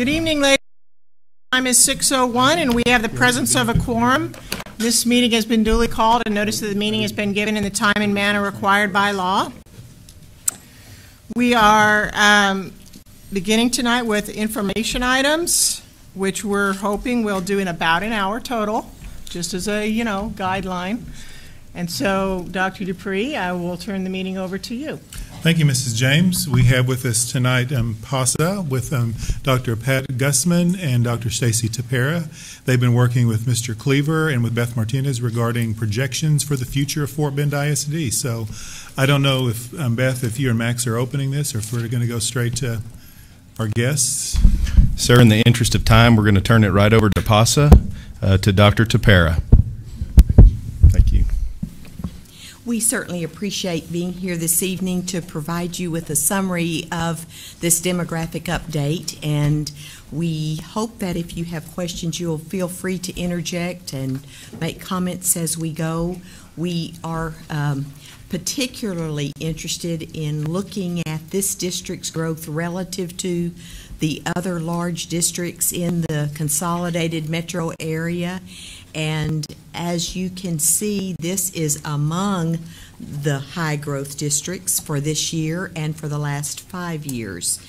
Good evening, ladies. Time is 6:01, and we have the presence of a quorum. This meeting has been duly called, and notice of the meeting has been given in the time and manner required by law. We are beginning tonight with information items, which we're hoping we'll do in about an hour total, just as a, guideline. And so, Dr. Dupree, I will turn the meeting over to you. Thank you, Mrs. James. We have with us tonight PASA with Dr. Pat Gussman and Dr. Stacy Tapera. They've been working with Mr. Cleaver and with Beth Martinez regarding projections for the future of Fort Bend ISD. So I don't know if, Beth, if you and Max are opening this or if we're going to go straight to our guests. Sir, in the interest of time, we're going to turn it right over to PASA, to Dr. Tapera. Thank you. We certainly appreciate being here this evening to provide you with a summary of this demographic update, and we hope that if you have questions, you'll feel free to interject and make comments as we go. We are particularly interested in looking at this district's growth relative to the other large districts in the consolidated metro area. And as you can see, this is among the high growth districts for this year and for the last 5 years.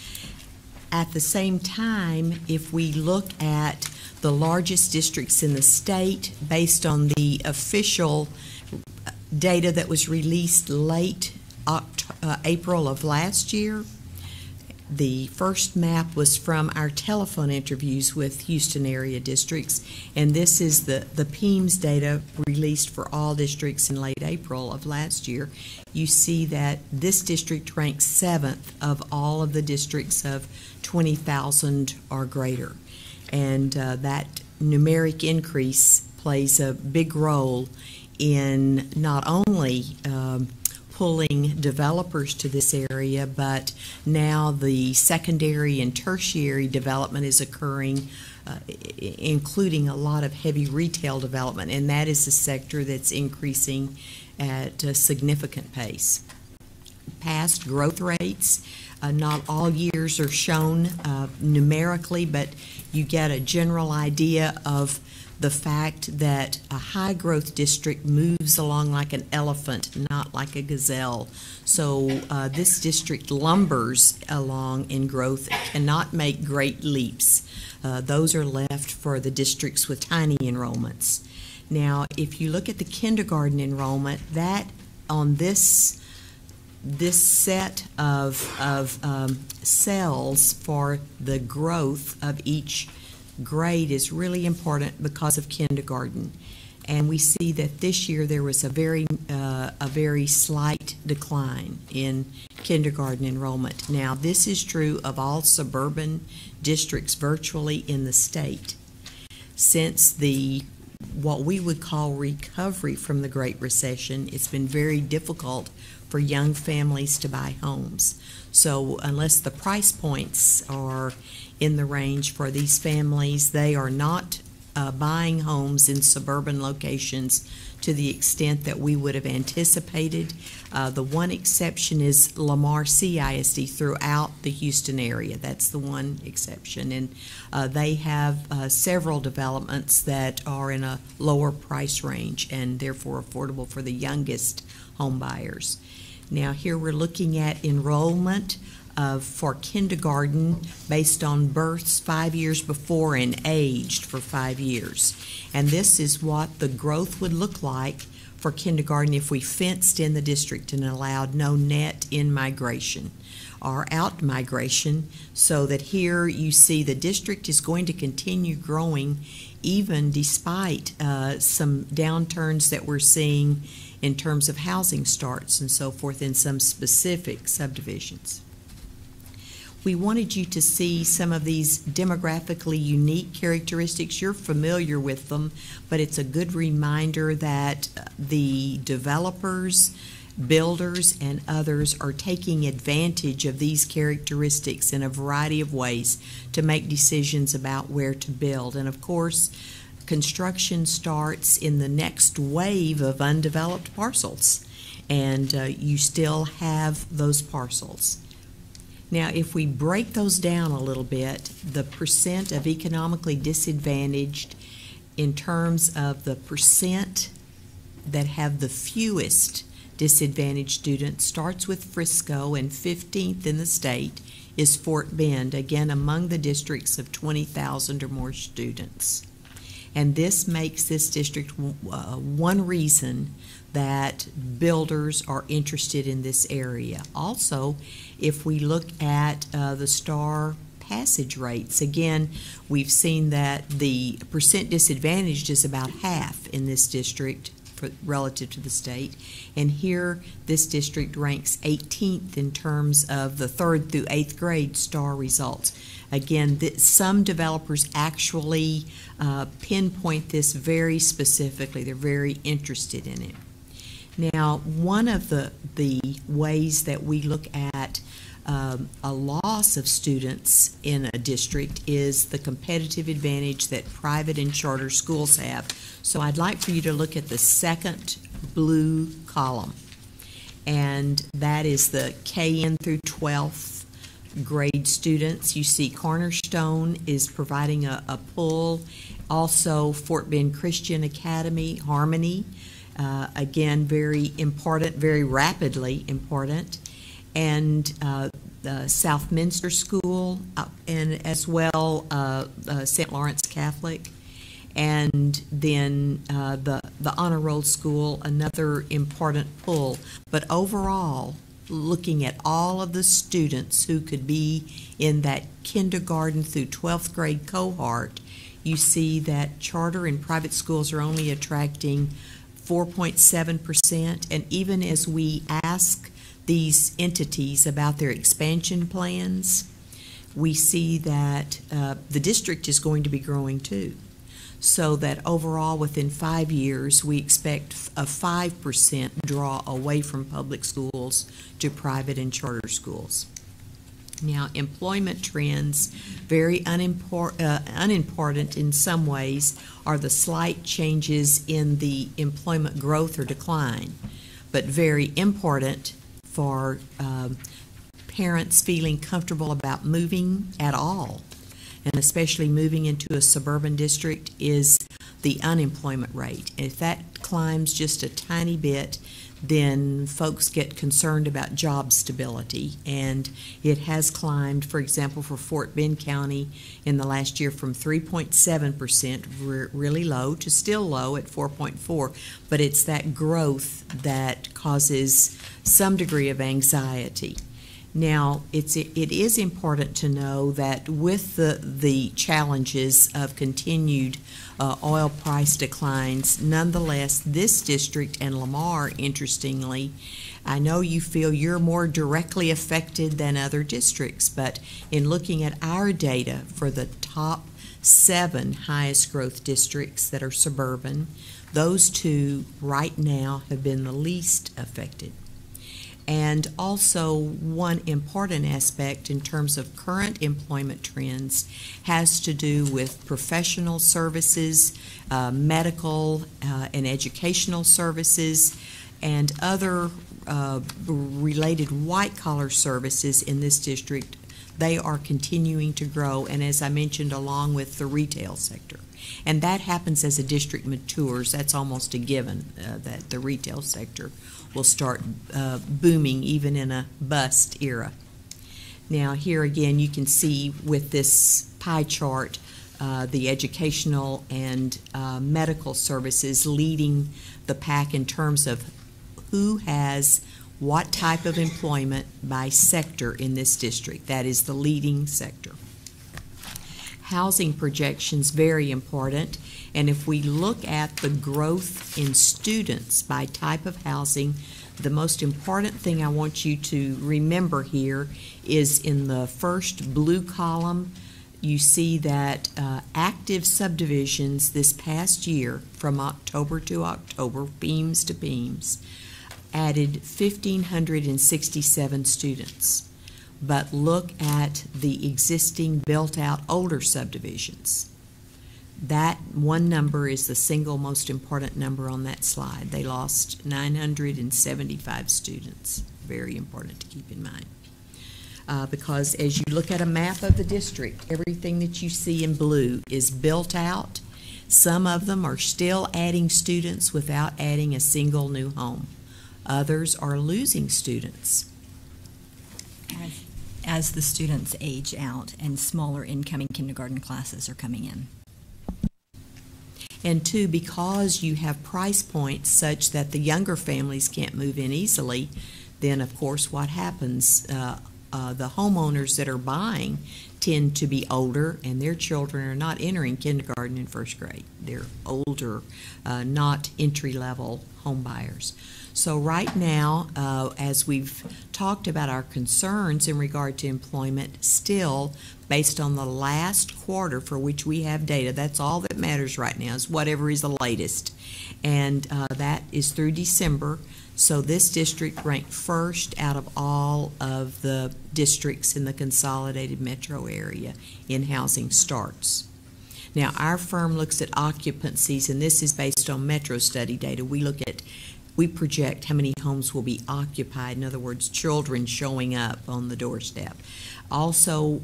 At the same time, if we look at the largest districts in the state based on the official data that was released late April of last year, the first map was from our telephone interviews with Houston area districts, and this is the PEMS data released for all districts in late April of last year. You see that this district ranks 7th of all of the districts of 20,000 or greater, and that numeric increase plays a big role in not only pulling developers to this area, but now the secondary and tertiary development is occurring, including a lot of heavy retail development, and that is a sector that's increasing at a significant pace. Past growth rates, not all years are shown numerically, but you get a general idea of the fact that a high growth district moves along like an elephant, not like a gazelle. So this district lumbers along in growth, cannot make great leaps. Those are left for the districts with tiny enrollments. Now, if you look at the kindergarten enrollment, that on this set of cells for the growth of each grade is really important because of kindergarten, and we see that this year there was a very slight decline in kindergarten enrollment. Now, this is true of all suburban districts virtually in the state. Since what we would call recovery from the Great Recession, it's been very difficult for young families to buy homes. So unless the price points are in the range for these families, they are not buying homes in suburban locations to the extent that we would have anticipated. The one exception is Lamar CISD throughout the Houston area. That's the one exception, and they have several developments that are in a lower price range and therefore affordable for the youngest home buyers. Now here we're looking at enrollment for kindergarten based on births 5 years before and aged for 5 years. And this is what the growth would look like for kindergarten if we fenced in the district and allowed no net in-migration or out-migration, so that here you see the district is going to continue growing even despite some downturns that we're seeing in terms of housing starts and so forth in some specific subdivisions. We wanted you to see some of these demographically unique characteristics. You're familiar with them, but it's a good reminder that the developers, builders, and others are taking advantage of these characteristics in a variety of ways to make decisions about where to build. And of course, construction starts in the next wave of undeveloped parcels, and you still have those parcels. Now, if we break those down a little bit, the percent of economically disadvantaged in terms of the percent that have the fewest disadvantaged students starts with Frisco, and 15th in the state is Fort Bend, again among the districts of 20,000 or more students. And this makes this district one reason that builders are interested in this area. Also, if we look at the STAR passage rates, again, we've seen that the percent disadvantaged is about half in this district relative to the state. And here, this district ranks 18th in terms of the 3rd through 8th grade STAR results. Again, some developers actually pinpoint this very specifically. They're very interested in it. Now, one of the ways that we look at a loss of students in a district is the competitive advantage that private and charter schools have. So I'd like for you to look at the second blue column, and that is the KN through 12th grade students. You see Cornerstone is providing a pull. Also, Fort Bend Christian Academy, Harmony, again, very important, very rapidly important. And the Southminster School, and as well St. Lawrence Catholic, and then the Honor Roll School, another important pull. But overall, looking at all of the students who could be in that kindergarten through 12th grade cohort, you see that charter and private schools are only attracting 4.7%, and even as we ask these entities about their expansion plans, we see that the district is going to be growing too. So that overall within 5 years we expect a 5% draw away from public schools to private and charter schools. Now, employment trends, very unimportant in some ways, are the slight changes in the employment growth or decline, but very important for parents feeling comfortable about moving at all, and especially moving into a suburban district, is the unemployment rate. If that climbs just a tiny bit, then folks get concerned about job stability, and it has climbed, for example, for Fort Bend County in the last year from 3.7%, really low, to still low at 4.4%, but it's that growth that causes some degree of anxiety. Now, it is important to know that with the challenges of continued oil price declines, nonetheless, this district and Lamar, interestingly, I know you feel you're more directly affected than other districts, but in looking at our data for the top 7 highest growth districts that are suburban, those 2 right now have been the least affected. And also, one important aspect in terms of current employment trends has to do with professional services, medical and educational services, and other related white-collar services in this district. They are continuing to grow, and as I mentioned, along with the retail sector. And that happens as a district matures. That's almost a given that the retail sector will start booming even in a bust era. Now, here again, you can see with this pie chart the educational and medical services leading the pack in terms of who has what type of employment by sector in this district. That is the leading sector. Housing projections, very important, and if we look at the growth in students by type of housing, the most important thing I want you to remember here is in the first blue column, you see that active subdivisions this past year, from October to October, beams to beams, added 1,567 students. But look at the existing built-out older subdivisions. That one number is the single most important number on that slide. They lost 975 students. Very important to keep in mind. because as you look at a map of the district, everything that you see in blue is built out. Some of them are still adding students without adding a single new home. Others are losing students. As the students age out and smaller incoming kindergarten classes are coming in. And two, because you have price points such that the younger families can't move in easily, then of course what happens, the homeowners that are buying tend to be older, and their children are not entering kindergarten and first grade. They're older, not entry-level home buyers. So right now, as we've talked about our concerns in regard to employment, still, based on the last quarter for which we have data, that's all that matters right now, is whatever is the latest. And that is through December. So this district ranked first out of all of the districts in the consolidated metro area in housing starts. Now, our firm looks at occupancies, and this is based on metro study data. We project how many homes will be occupied, in other words, children showing up on the doorstep. Also,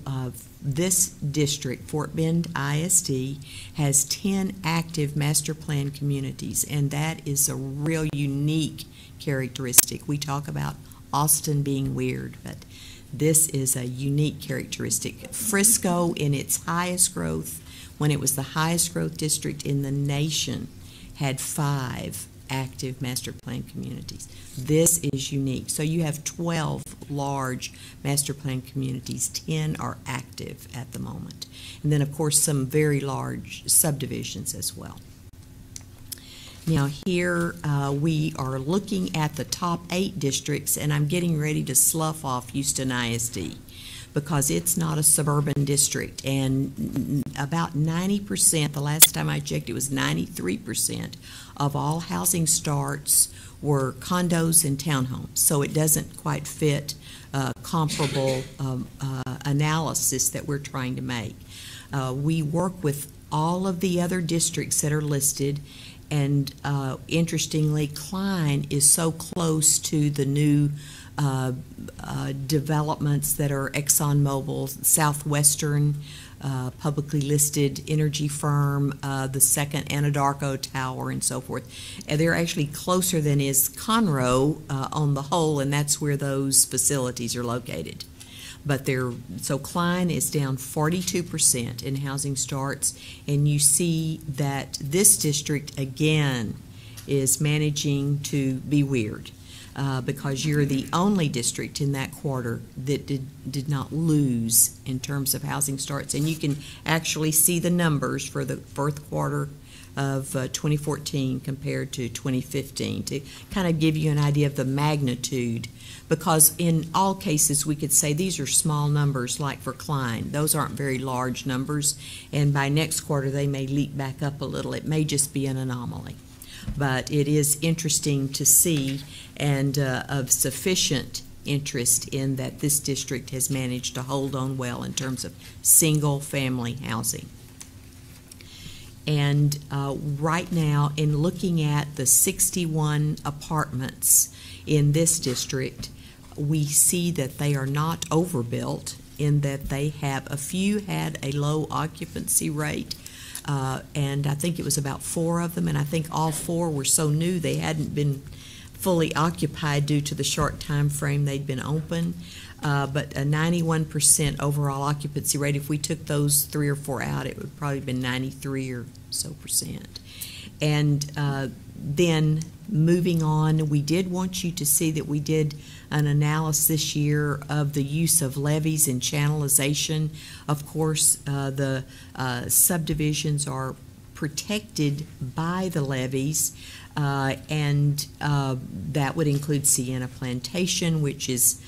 this district, Fort Bend ISD, has 10 active master plan communities, and that is a real unique characteristic. We talk about Austin being weird, but this is a unique characteristic. Frisco, in its highest growth, when it was the highest growth district in the nation, had 5 active master plan communities. This is unique. So you have 12 large master plan communities, 10 are active at the moment. And then of course some very large subdivisions as well. Now here we are looking at the top 8 districts, and I'm getting ready to slough off Houston ISD because it's not a suburban district, and about 90%, the last time I checked it was 93% of all housing starts were condos and townhomes, so it doesn't quite fit comparable analysis that we're trying to make. We work with all of the other districts that are listed, and interestingly, Klein is so close to the new developments that are ExxonMobil, Southwestern publicly listed energy firm, the second Anadarko Tower, and so forth. And they're actually closer than is Conroe on the whole, and that's where those facilities are located. But so Klein is down 42% in housing starts, and you see that this district again is managing to be weird. Because you're the only district in that quarter that did not lose in terms of housing starts. And you can actually see the numbers for the fourth quarter of 2014 compared to 2015 to kind of give you an idea of the magnitude. Because in all cases we could say these are small numbers, like for Klein. Those aren't very large numbers, and by next quarter they may leap back up a little. It may just be an anomaly. But it is interesting to see, and of sufficient interest in that this district has managed to hold on well in terms of single-family housing. And right now, in looking at the 61 apartments in this district, we see that they are not overbuilt, in that they have, a few had a low occupancy rate, and I think it was about 4 of them, and I think all 4 were so new they hadn't been fully occupied due to the short time frame they'd been open. But a 91% overall occupancy rate. If we took those 3 or 4 out, it would probably have been 93 or so percent. And then moving on, we did want you to see that we did an analysis this year of the use of levies and channelization. Of course, the subdivisions are protected by the levees, and that would include Sienna Plantation, which is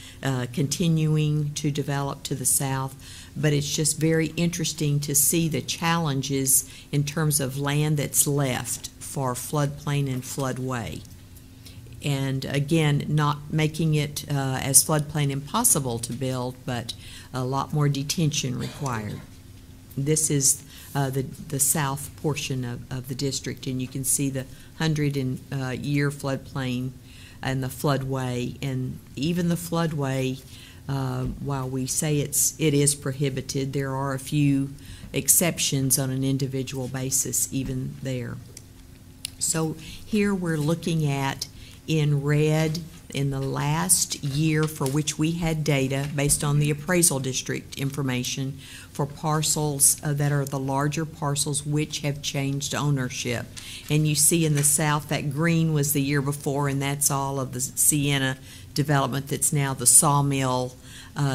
continuing to develop to the south. But it's just very interesting to see the challenges in terms of land that's left for floodplain and floodway. And again, not making it as floodplain impossible to build, but a lot more detention required. This is the south portion of the district, and you can see the 100-year floodplain and the floodway. And even the floodway, While we say it is prohibited, there are a few exceptions on an individual basis even there. So here we're looking at in red in the last year for which we had data based on the appraisal district information for parcels that are the larger parcels which have changed ownership. And you see in the south that green was the year before, and that's all of the Sienna development that's now the Sawmill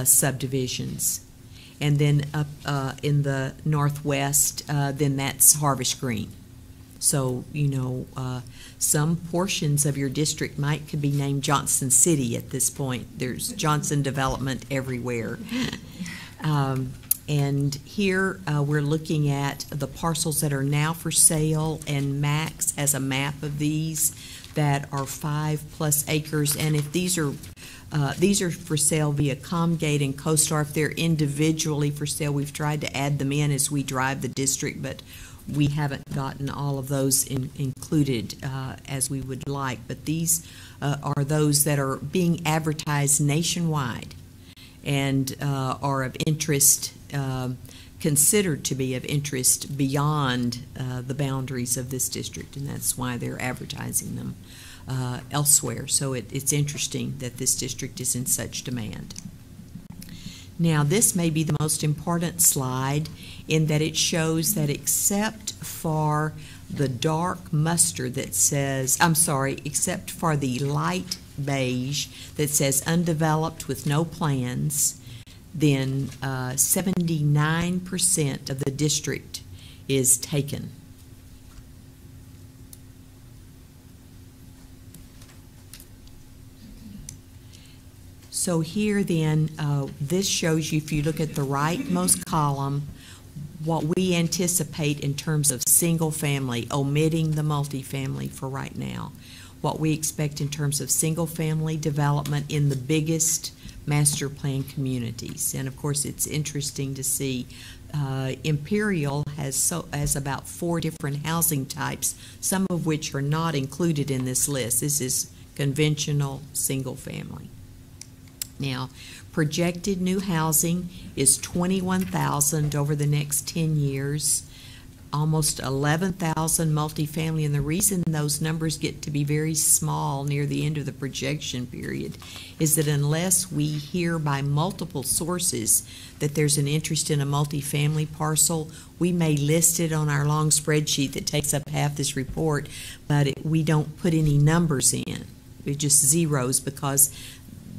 subdivisions. And then up in the northwest, then that's Harvest Green. So, you know, some portions of your district could be named Johnson City at this point. There's Johnson development everywhere. And here we're looking at the parcels that are now for sale, and Max has a map of these that are 5+ acres. And if these are for sale via Comgate and CoStar, if they're individually for sale, we've tried to add them in as we drive the district, but we haven't gotten all of those included as we would like. But these are those that are being advertised nationwide and are of interest, considered to be of interest beyond the boundaries of this district, and that's why they're advertising them elsewhere. So it's interesting that this district is in such demand. Now, this may be the most important slide in that it shows that except for the dark mustard that says, except for the light beige that says undeveloped with no plans, then 79% of the district is taken. So here then, this shows you, if you look at the rightmost column, what we anticipate in terms of single family, omitting the multifamily for right now, what we expect in terms of single family development in the biggest master plan communities. And of course, it's interesting to see Imperial has about 4 different housing types, some of which are not included in this list. This is conventional single family. Now, projected new housing is 21,000 over the next 10 years, almost 11,000 multifamily, and the reason those numbers get to be very small near the end of the projection period is that unless we hear by multiple sources that there's an interest in a multifamily parcel, we may list it on our long spreadsheet that takes up half this report, but we don't put any numbers in. It just zeros because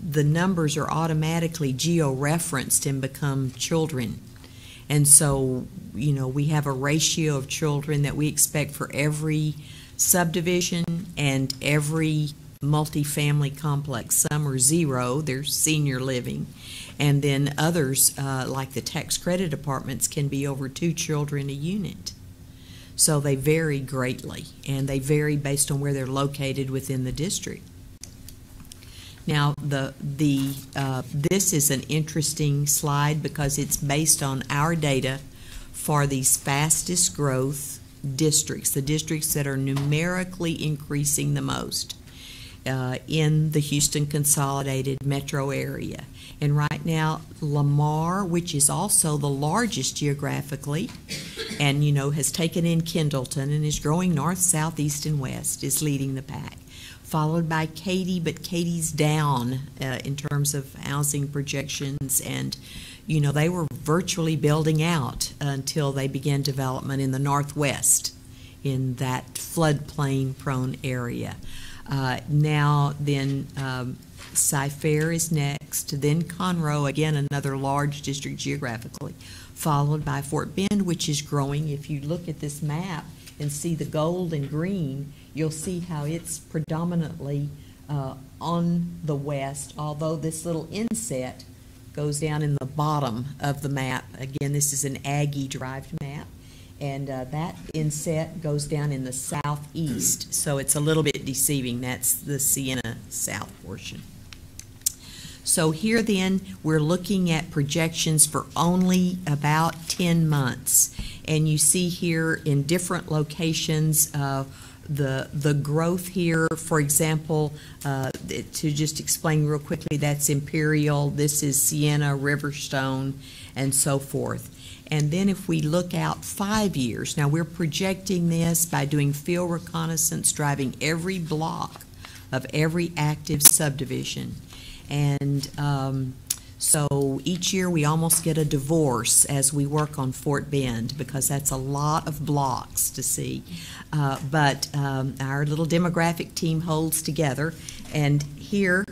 the numbers are automatically geo-referenced and become children. And so, you know, we have a ratio of children that we expect for every subdivision and every multifamily complex. Some are 0, they're senior living. And then others, like the tax credit apartments, can be over 2 children a unit. So they vary greatly, and they vary based on where they're located within the district. Now, this is an interesting slide because it's based on our data for these fastest growth districts, the districts that are numerically increasing the most in the Houston consolidated metro area. And right now, Lamar, which is also the largest geographically, and, you know, has taken in Kendleton and is growing north, south, east, and west, is leading the pack. Followed by Katy, but Katy's down in terms of housing projections, and you know they were virtually building out until they began development in the northwest in that floodplain prone area. Now then Cy-Fair is next, then Conroe, again another large district geographically, followed by Fort Bend, which is growing. If you look at this map and see the gold and green, you'll see how it's predominantly on the west, although this little inset goes down in the bottom of the map. Again, this is an Aggie-derived map, and that inset goes down in the southeast, so it's a little bit deceiving. That's the Sienna South portion. So here then, we're looking at projections for only about 10 months. And you see here in different locations, the growth here, for example, to just explain real quickly, that's Imperial, this is Sienna, Riverstone, and so forth. And then if we look out 5 years, now we're projecting this by doing field reconnaissance, driving every block of every active subdivision. And so each year we almost get a divorce as we work on Fort Bend, because that's a lot of blocks to see. But our little demographic team holds together. And here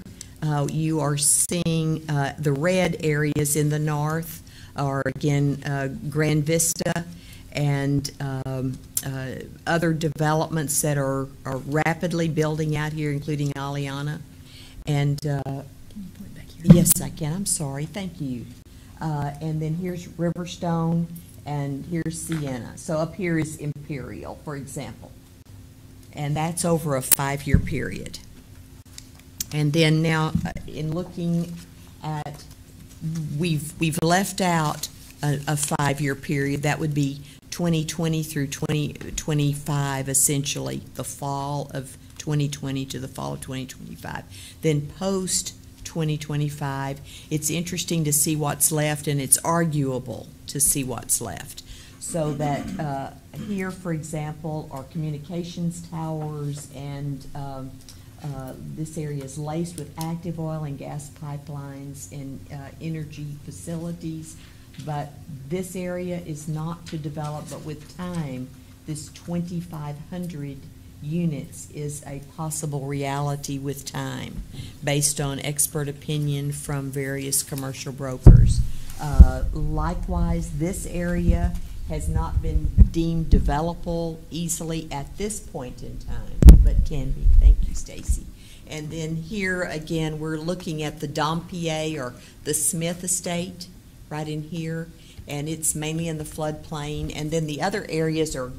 you are seeing the red areas in the north are, again, Grand Vista and other developments that are rapidly building out here, including Aliana. And yes, I can. I'm sorry. Thank you. And then here's Riverstone, and here's Sienna. So up here is Imperial, for example. And that's over a 5-year period. And then now, in looking at, we've left out a 5-year period. That would be 2020 through 2025, essentially, the fall of 2020 to the fall of 2025. Then post 2025, it's interesting to see what's left, and it's arguable to see what's left. So that here, for example, are communications towers, and this area is laced with active oil and gas pipelines and energy facilities. But this area is not to develop, but with time, this 2,500 units is a possible reality with time, based on expert opinion from various commercial brokers. Likewise, this area has not been deemed developable easily at this point in time, but can be. Thank you, Stacy. And then here again, we're looking at the Dampier, or the Smith estate, right in here, and it's mainly in the floodplain. And then the other areas are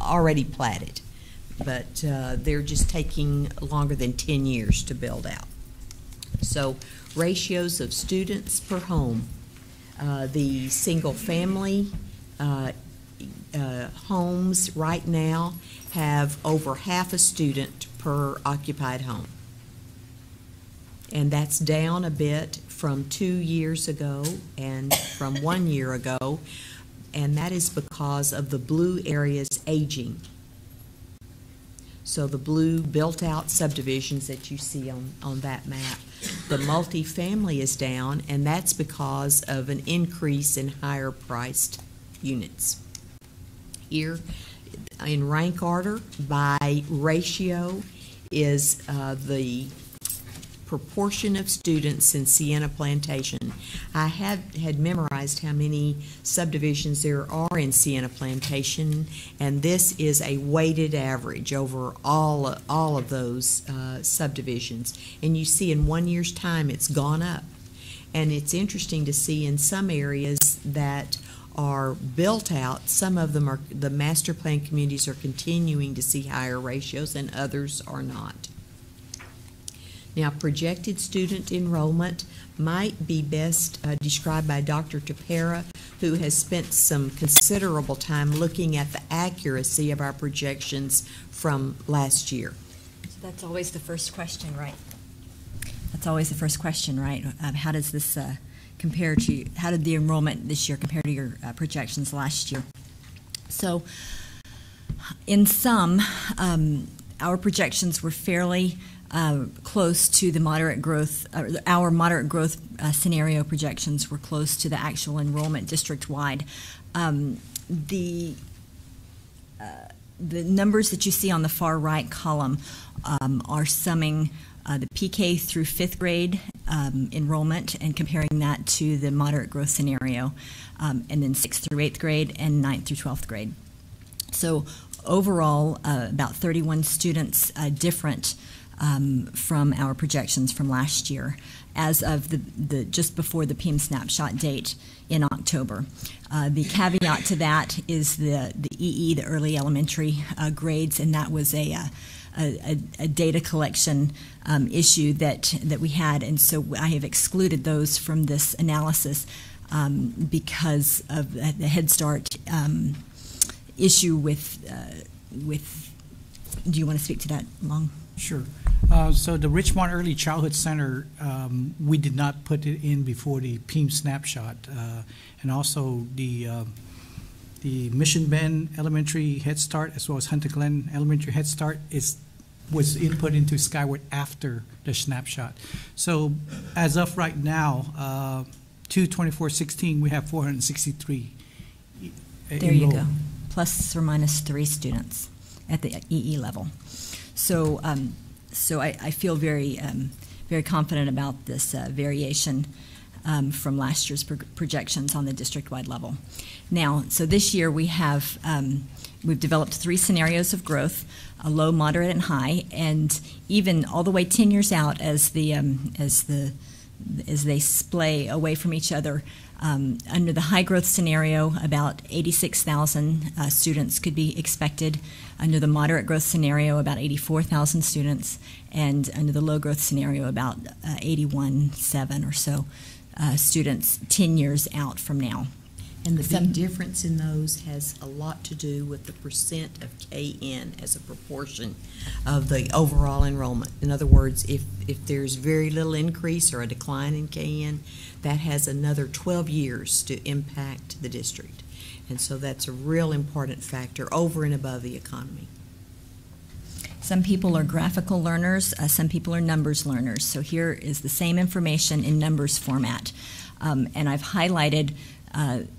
already platted, but they're just taking longer than 10 years to build out. So ratios of students per home. The single family homes right now have over half a student per occupied home. And that's down a bit from 2 years ago and from 1 year ago. And that is because of the blue areas aging. So the blue built-out subdivisions that you see on that map. The multifamily is down, and that's because of an increase in higher-priced units. Here, in rank order, by ratio, is the proportion of students in Sienna Plantation. I had memorized how many subdivisions there are in Sienna Plantation, and this is a weighted average over all of those subdivisions. And you see in 1 year's time it's gone up. And it's interesting to see in some areas that are built out, some of them are, the master plan communities are continuing to see higher ratios, and others are not. Now, projected student enrollment might be best described by Dr. Tapera, who has spent some considerable time looking at the accuracy of our projections from last year. So that's always the first question, right? That's always the first question, right? How does this compare to, how did the enrollment this year compare to your projections last year? So, in sum, our projections were fairly close to the moderate growth, our moderate growth scenario projections were close to the actual enrollment district-wide. The numbers that you see on the far right column are summing the PK through 5th grade enrollment and comparing that to the moderate growth scenario, and then 6th through 8th grade and 9th through 12th grade. So overall, about 31 students different from our projections from last year, as of the just before the PM snapshot date in October. The caveat to that is the EE, the early elementary grades, and that was a data collection issue that we had, and so I have excluded those from this analysis because of the Head Start issue with do you want to speak to that, Long? Sure. So the Richmond Early Childhood Center, we did not put it in before the PEAM snapshot, and also the Mission Bend Elementary Head Start as well as Hunter Glen Elementary Head Start was input into Skyward after the snapshot. So as of right now, 2/24/16, we have 463 There you go, plus or minus 3 students at the EE level. So, so I feel very, very confident about this variation from last year's projections on the district-wide level. Now, so this year we have we've developed 3 scenarios of growth: a low, moderate, and high, and even all the way 10 years out as they splay away from each other. Under the high growth scenario, about 86,000 students could be expected. Under the moderate growth scenario, about 84,000 students, and under the low growth scenario, about 81,700 or so students 10 years out from now. And the big difference in those has a lot to do with the percent of KN as a proportion of the overall enrollment. In other words, if there's very little increase or a decline in KN, that has another 12 years to impact the district. And so that's a real important factor over and above the economy. Some people are graphical learners, some people are numbers learners. So here is the same information in numbers format. And I've highlighted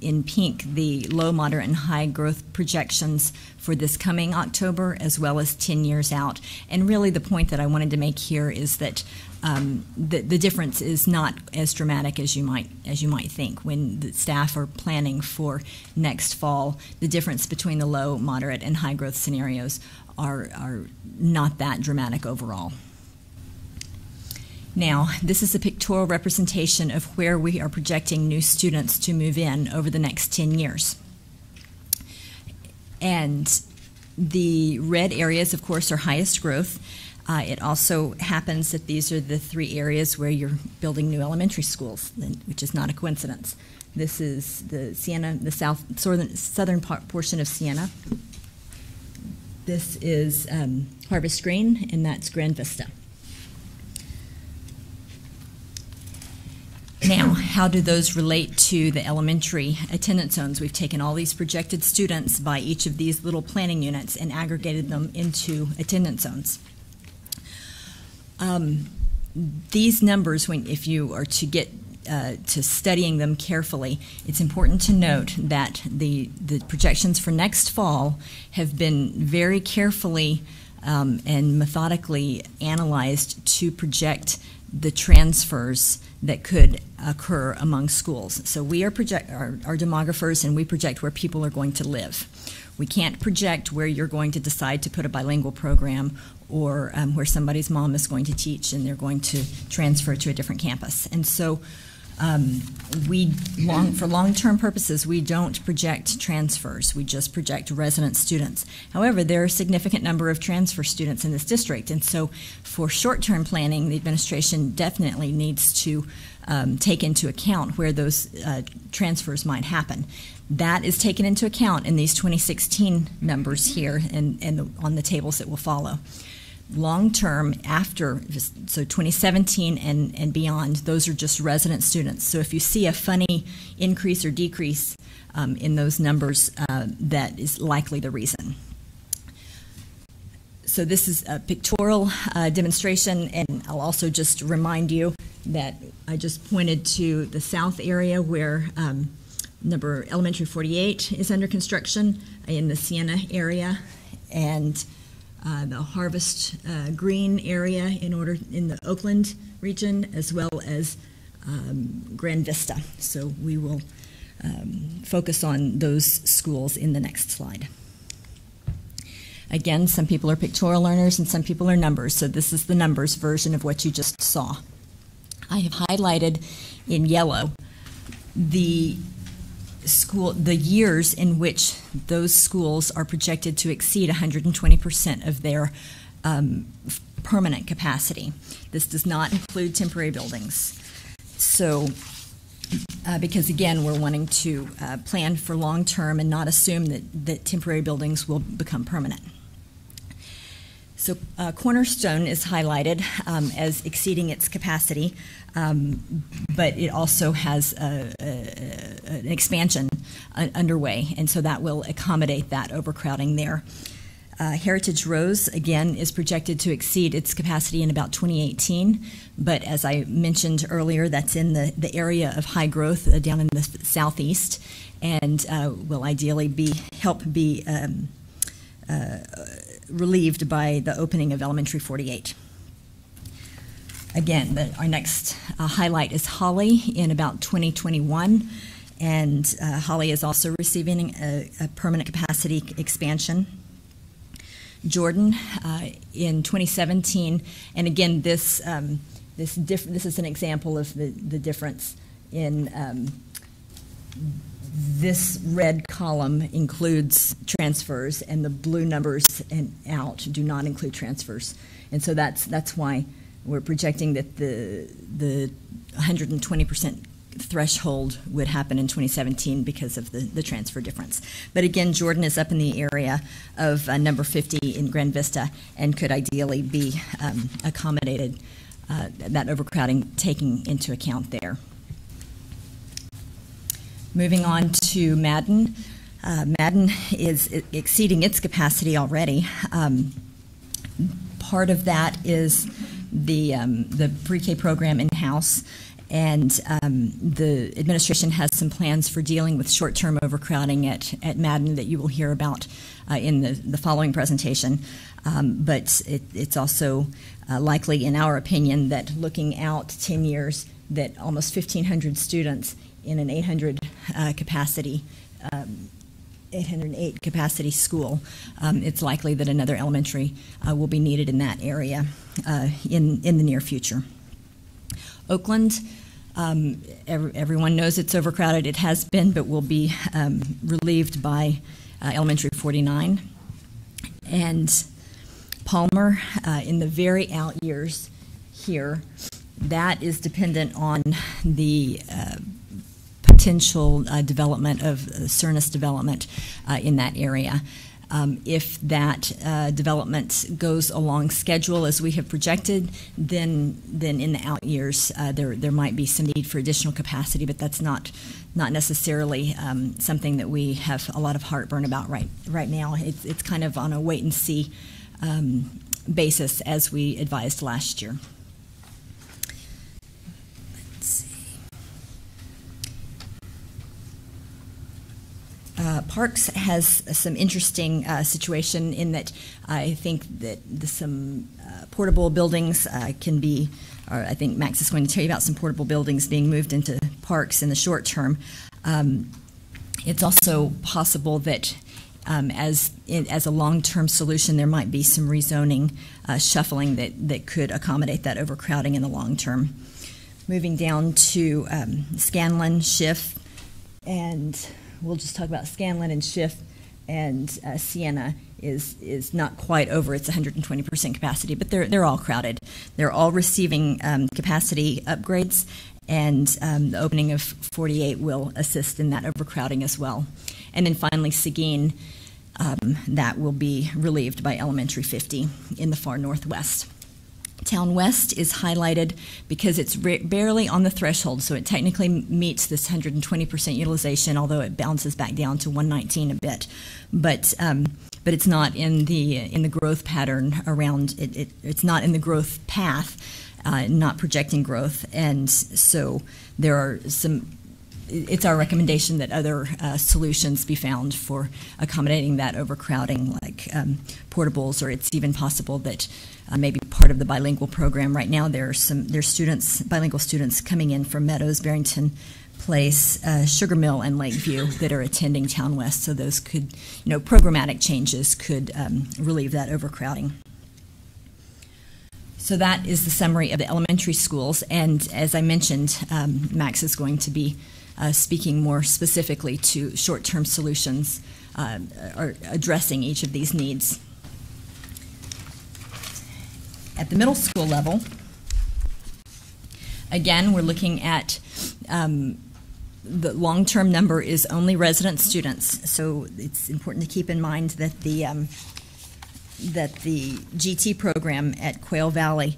in pink the low, moderate, and high growth projections for this coming October as well as 10 years out. And really the point that I wanted to make here is that the difference is not as dramatic as you might think. When the staff are planning for next fall, the difference between the low, moderate, and high growth scenarios are not that dramatic overall. Now, this is a pictorial representation of where we are projecting new students to move in over the next 10 years. And the red areas, of course, are highest growth. It also happens that these are the 3 areas where you're building new elementary schools, which is not a coincidence. This is the Siena, the southern portion of Siena. This is Harvest Green, and that's Grand Vista. Now, how do those relate to the elementary attendance zones? We've taken all these projected students by each of these little planning units and aggregated them into attendance zones. These numbers, if you are to get to studying them carefully, it's important to note that the projections for next fall have been very carefully and methodically analyzed to project the transfers that could occur among schools. So we are our demographers, and we project where people are going to live. We can't project where you're going to decide to put a bilingual program or where somebody's mom is going to teach and they're going to transfer to a different campus. And so for long-term purposes, we don't project transfers. We just project resident students. However, there are a significant number of transfer students in this district, and so for short-term planning, the administration definitely needs to take into account where those transfers might happen. That is taken into account in these 2016 numbers here and on the tables that will follow. Long-term, after, so 2017 and beyond, those are just resident students. So if you see a funny increase or decrease in those numbers, that is likely the reason. So this is a pictorial demonstration, and I'll also just remind you that I just pointed to the south area where number elementary 48 is under construction in the Siena area, and the Harvest Green area in the Oakland region, as well as Grand Vista. So we will focus on those schools in the next slide. Again, some people are pictorial learners and some people are numbers, so this is the numbers version of what you just saw. I have highlighted in yellow the years in which those schools are projected to exceed 120% of their permanent capacity. This does not include temporary buildings. So, because again, we're wanting to plan for long term and not assume that temporary buildings will become permanent. So Cornerstone is highlighted as exceeding its capacity, but it also has an expansion underway, and so that will accommodate that overcrowding there. Heritage Rose, again, is projected to exceed its capacity in about 2018, but as I mentioned earlier, that's in the area of high growth down in the southeast, and will ideally help be relieved by the opening of Elementary 48. Again, our next highlight is Holly in about 2021, and Holly is also receiving a permanent capacity expansion. Jordan in 2017, and again, this is an example of the difference in this red column includes transfers, and the blue numbers out do not include transfers, and so that's why we're projecting that the 120% threshold would happen in 2017 because of the transfer difference. But again, Jordan is up in the area of number 50 in Grand Vista and could ideally be accommodated, that overcrowding taking into account there. Moving on to Madden. Madden is exceeding its capacity already. Part of that is the pre-K program in-house, and the administration has some plans for dealing with short-term overcrowding at Madden that you will hear about in the following presentation. But it's also likely, in our opinion, that looking out 10 years, that almost 1,500 students in an 808 capacity school, it's likely that another elementary will be needed in that area in the near future. Oakland, everyone knows it's overcrowded. It has been, but will be relieved by Elementary 49. And Palmer, in the very out years here, that is dependent on the potential development of Cernus development in that area. If that development goes along schedule as we have projected, then in the out years there might be some need for additional capacity, but that's not necessarily something that we have a lot of heartburn about right now. It's kind of on a wait and see basis as we advised last year. Parks has some interesting situation in that I think that some portable buildings can be, or I think Max is going to tell you about some portable buildings being moved into parks in the short term. It's also possible that as a long-term solution, there might be some rezoning, shuffling that could accommodate that overcrowding in the long term. Moving down to Scanlon, Schiff, and we'll just talk about Scanlon and Schiff, and Sienna is not quite over its 120% capacity, but they're all crowded. They're all receiving capacity upgrades, and the opening of 48 will assist in that overcrowding as well. And then finally, Seguin, that will be relieved by Elementary 50 in the far northwest. Town West is highlighted because it's barely on the threshold, so it technically meets this 120% utilization, although it bounces back down to 119 a bit. But it's not in the growth pattern around it. It's not in the growth path, not projecting growth, and so there are some. It's our recommendation that other solutions be found for accommodating that overcrowding, like portables, or it's even possible that maybe part of the bilingual program. Right now, there's students, bilingual students, coming in from Meadows, Barrington Place, Sugar Mill, and Lakeview that are attending Town West. So those could, programmatic changes could relieve that overcrowding. So that is the summary of the elementary schools, and as I mentioned, Max is going to be speaking more specifically to short-term solutions or addressing each of these needs. At the middle school level, again, we're looking at the long-term number is only resident students, so it's important to keep in mind that that the GT program at Quail Valley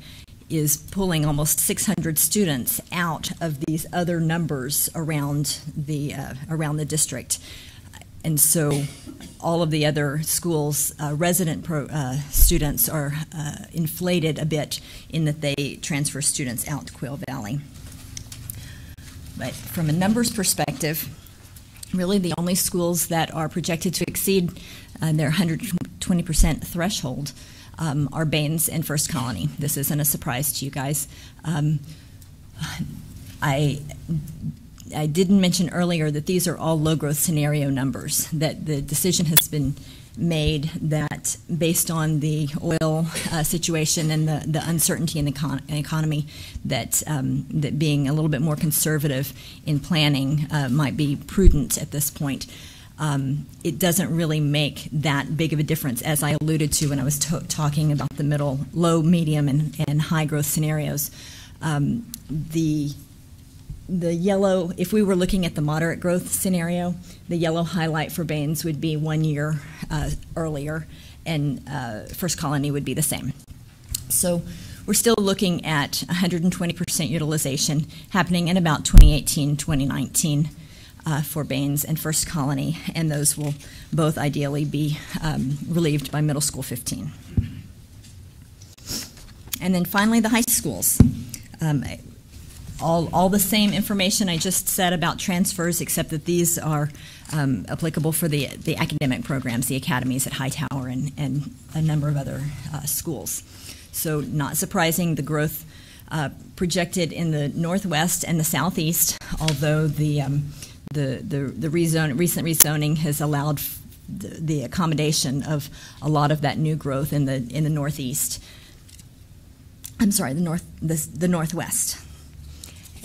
is pulling almost 600 students out of these other numbers around the district. And so all of the other schools' resident students are inflated a bit in that they transfer students out to Quail Valley. But from a numbers perspective, really the only schools that are projected to exceed their 120% threshold are Baines and First Colony. This isn't a surprise to you guys. I didn't mention earlier that these are all low-growth scenario numbers, that the decision has been made that based on the oil situation and the uncertainty in the economy, that being a little bit more conservative in planning might be prudent at this point. It doesn't really make that big of a difference, as I alluded to when I was talking about the middle, low, medium, and high growth scenarios. The yellow, if we were looking at the moderate growth scenario, the yellow highlight for Baines would be 1 year earlier, and First Colony would be the same. So we're still looking at 120% utilization happening in about 2018, 2019 for Baines and First Colony, and those will both ideally be relieved by Middle School 15. And then finally, the high schools. All the same information I just said about transfers, except that these are applicable for the academic programs, the academies at Hightower and a number of other schools. So not surprising, the growth projected in the Northwest and the Southeast, although the recent rezoning has allowed the accommodation of a lot of that new growth in the Northeast. I'm sorry, the Northwest.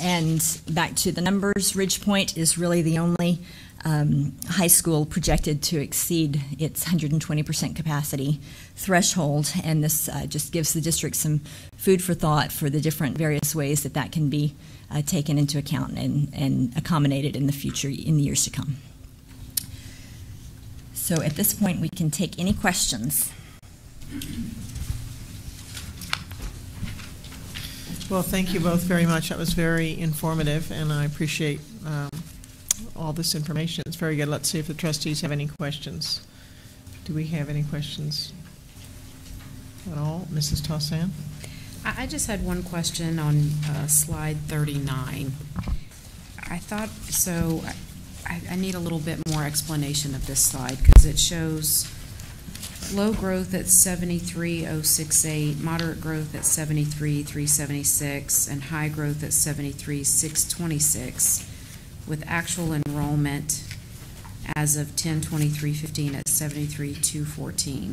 And back to the numbers, Ridge Point is really the only high school projected to exceed its 120% capacity threshold, and this just gives the district some food for thought for the different various ways that can be taken into account and accommodated in the future, in the years to come. So at this point, we can take any questions. Well, thank you both very much. That was very informative, and I appreciate all this information. It's very good. Let's see if the trustees have any questions. Do we have any questions at all? Mrs. Tossan? I just had one question on slide 39. I thought, so I need a little bit more explanation of this slide, because it shows low growth at 73,068, moderate growth at 73,376, and high growth at 73,626, with actual enrollment as of 10/23/15 at 73,214.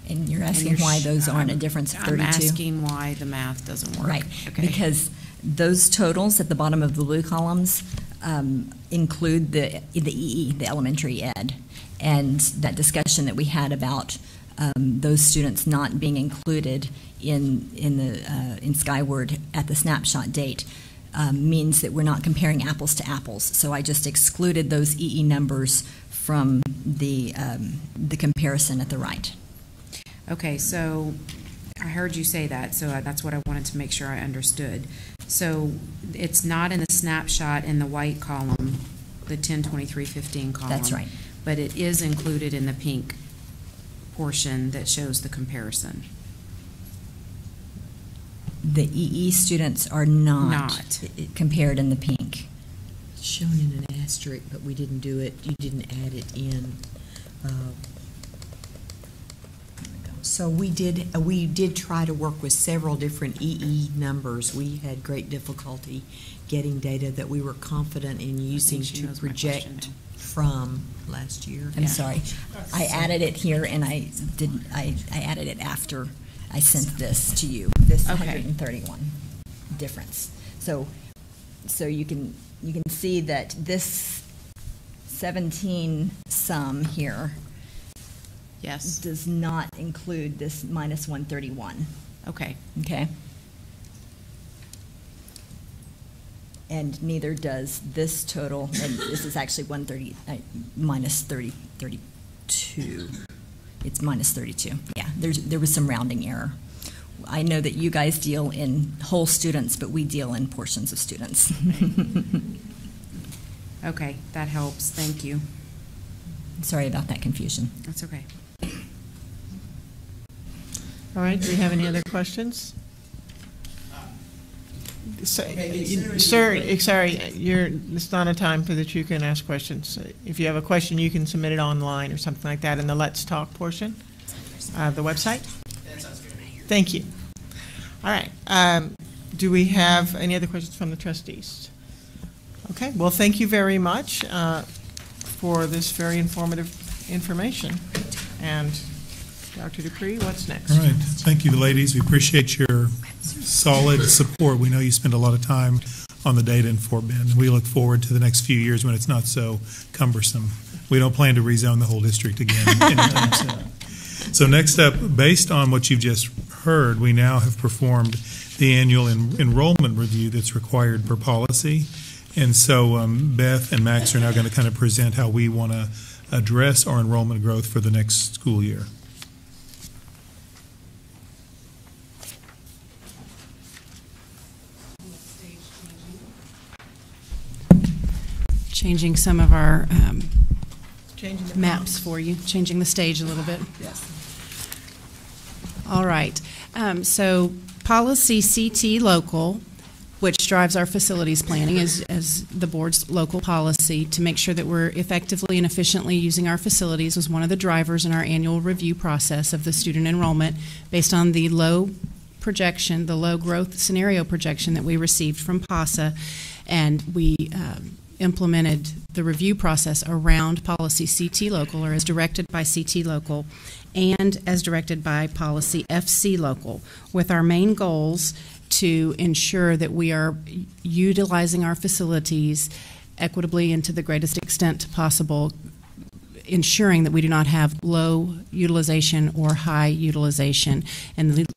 And you're asking why those aren't a difference of 32? I'm asking why the math doesn't work. Right, okay. Because those totals at the bottom of the blue columns include the EE, the elementary ed, and that discussion that we had about those students not being included in Skyward at the snapshot date means that we're not comparing apples to apples. So I just excluded those EE numbers from the comparison at the right. Okay, so I heard you say that, so that's what I wanted to make sure I understood. So it's not in the snapshot in the white column, the 10/23/15 column. That's right. But it is included in the pink portion that shows the comparison. The EE students are not compared in the pink. It's shown in an asterisk, but we didn't do it. You didn't add it in. So we did try to work with several different EE numbers. We had great difficulty getting data that we were confident in using to project from last year. I'm sorry. I added it here, and I added it after I sent this to you. This 131 difference. So you can see that this 17 sum here. Yes. Does not include this minus 131. Okay. Okay. And neither does this total, and this is actually 130 minus 32. It's minus 32. Yeah, there was some rounding error. I know that you guys deal in whole students, but we deal in portions of students. Okay, that helps. Thank you. Sorry about that confusion. That's okay. All right, do we have any other questions? Sir, sorry, it's not a time for that you can ask questions. If you have a question, you can submit it online or something like that in the Let's Talk portion of the website. That sounds good. Thank you. All right. Do we have any other questions from the trustees? Okay, well, thank you very much for this very informative information. And Dr. Dupree, what's next? All right. Thank you, ladies. We appreciate your solid support. We know you spend a lot of time on the data in Fort Bend. We look forward to the next few years when it's not so cumbersome. We don't plan to rezone the whole district again anytime soon. So next up, based on what you've just heard, we now have performed the annual enrollment review that's required per policy. And so Beth and Max are now going to kind of present how we want to address our enrollment growth for the next school year. Changing some of our Changing the maps for you, changing the stage a little bit. Yes. All right. So policy CT local, which drives our facilities planning as the board's local policy to make sure that we're effectively and efficiently using our facilities, was one of the drivers in our annual review process of the student enrollment based on the low projection, the low growth scenario projection that we received from PASA. And we implemented the review process around policy CT local, or as directed by CT local, and as directed by policy FC local, with our main goals to ensure that we are utilizing our facilities equitably and to the greatest extent possible, ensuring that we do not have low utilization or high utilization. And